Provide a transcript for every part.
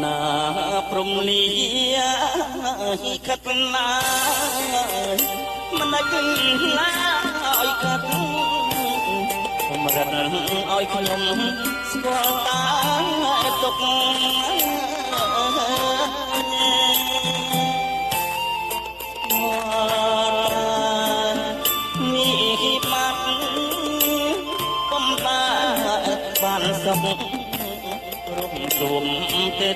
ណាព្រំនេះខិតណាមិនដាច់ណាឲ្យកាត់សម្រិតឲ្យខ្ញុំស្គាល់តាទុកនេះបាត់កំបាបានសុខរំទុំទេ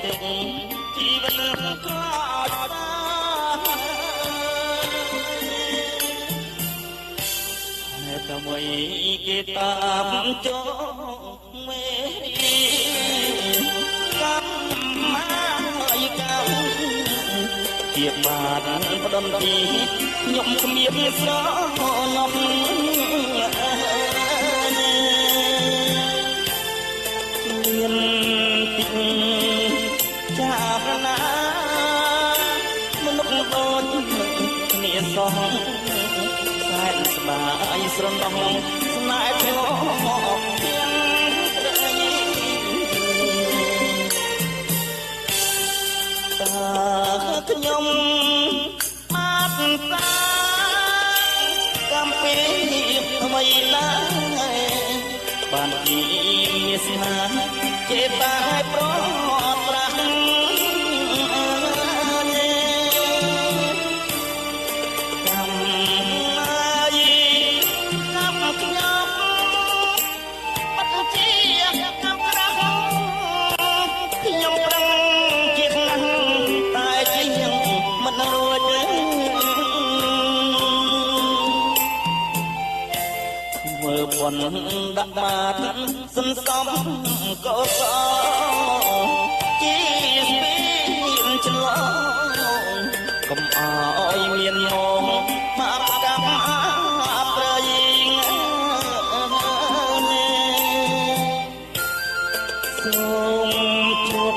ជីវិតក្រោយតែអ្វីគេតាមចូលមេកម្មមកកម្មជាបានផ្ដុំទីខ្ញុំគ្មានស្រណំមានពីចាប់ណាមនុស្សដូចគ្នាសោះសែនស្បាយស្រណោះស្នេហ៍πιοទាំងតាខ្ញុំបានតាកំពីអ្វីឡើយបានជាមានស្នេហ៍ចេតតែប្រប្រាស់ដាក់បាតសន្សំក៏សជាស្ពានឆ្លងកុំអោយមានមកបាបកម្មប្រយីងសូមជួប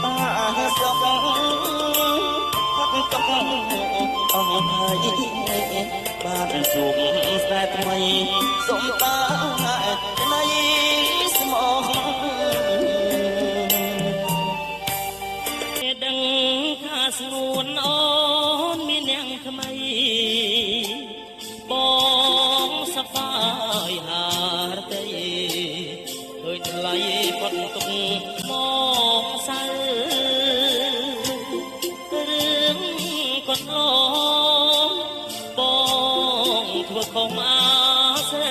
តាសុខផាត់ទុកអស់ហើយបានជួបស្នេហ៍ថ្មីសុំតាណៃស្មោះដឹងថាស្ងួនអូនមានអ្នកថ្មីបងសប្បាយហារតីឃើញថ្លៃផុតទុកមកសៅរឿងកូនអូបងធ្វើខំអាសេ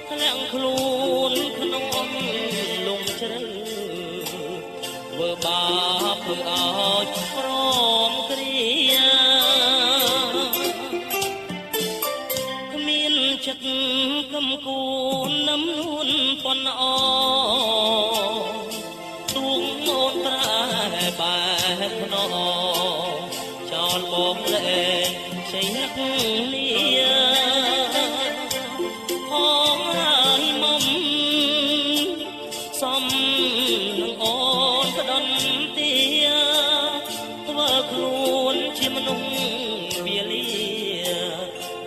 ធ្លាក់ខ្លួនក្នុងលំជ្រៅធ្វើបាបធ្វើឲ្យព្រមគ្រាគ្មានចិត្តកំគួននឹមនួនប៉ុនអទួងអូនប្រែបែបភ្នំចោលបងលែងជ័យនឹកលាហងហើយមុំសំនឹងអូនផ្ដន់ទាធ្វើខ្លួនជាមនុស្សវាលា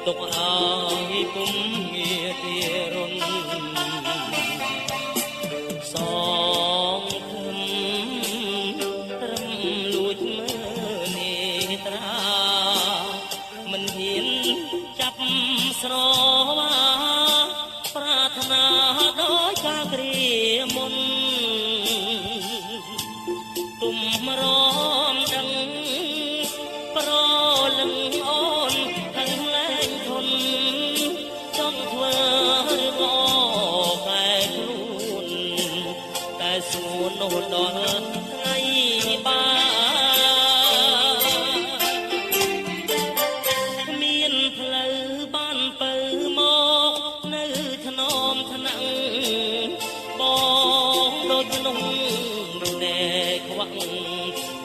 ទុកឲ្យពុំងារទារុនសងខំត្រឹមលួចមើលនេត្រាមិនហ៊ានចាប់ស្រវាប្រាថ្នាដោយការគ្រាមុនទុំរំដឹងប្រលឹងអូនខាងលែងធនចង់ធ្វើរឿងអកែខ្លួនតែសួរនោះដល់ថ្ងៃបានមានផ្លូវបានបើមកនៅថ្នមថ្នាំងបងដូចក្នុងរនេខ្វាក់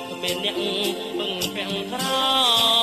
គ្មានអ្នកពឹងពាំងក្រោ